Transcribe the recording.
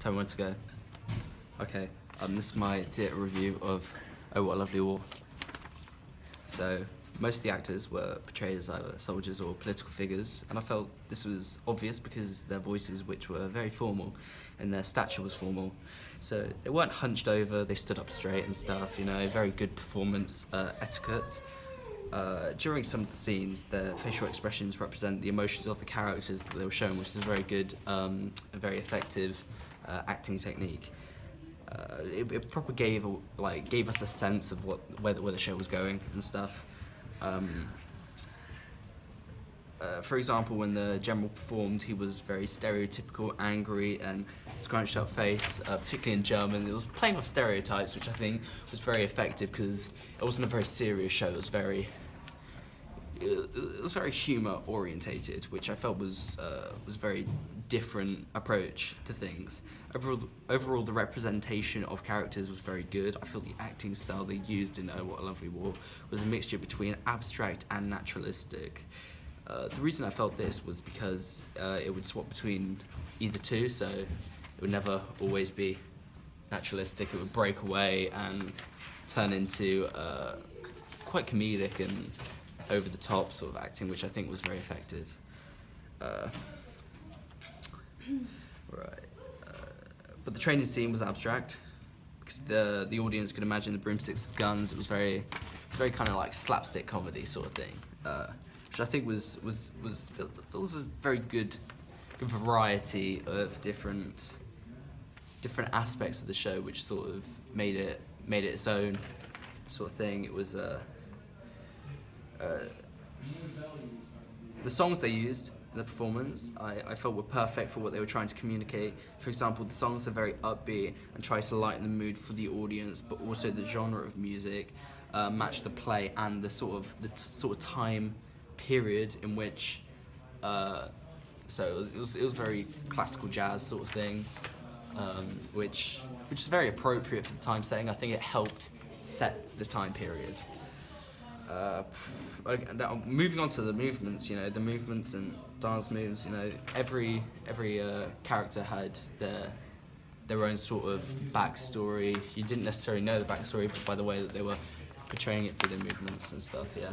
Tell me when to go. Okay, this is my theatre review of Oh What a Lovely War. So, most of the actors were portrayed as either soldiers or political figures, and I felt this was obvious because their voices, which were very formal, and their stature was formal. So they weren't hunched over, they stood up straight and stuff, you know, very good performance etiquette. During some of the scenes, their facial expressions represent the emotions of the characters that they were shown, which is a very good, a very effective acting technique. It proper gave us a sense of where the show was going and stuff. For example, when the general performed, he was very stereotypical, angry, and scrunched up face, particularly in German. It was playing off stereotypes, which I think was very effective because it wasn't a very serious show. It was very humour orientated, which I felt was a very different approach to things. Overall, the representation of characters was very good. I feel the acting style they used in Oh What a Lovely War was a mixture between abstract and naturalistic. The reason I felt this was because it would swap between either two, so it would never always be naturalistic. It would break away and turn into quite comedic and over-the-top sort of acting, which I think was very effective. But the training scene was abstract because the audience could imagine the broomsticks as guns. It was very kind of like slapstick comedy sort of thing, which I think was a very good variety of different aspects of the show, which sort of made it its own sort of thing. It was the songs they used in the performance, I felt were perfect for what they were trying to communicate. For example, the songs are very upbeat and try to lighten the mood for the audience, but also the genre of music match the play and the sort of time period in which. So it was very classical jazz sort of thing, which is very appropriate for the time setting. I think it helped set the time period. Now, moving on to the movements, you know, the movements and dance moves, you know, every character had their own sort of backstory. You didn't necessarily know the backstory, but by the way that they were portraying it through their movements and stuff, yeah.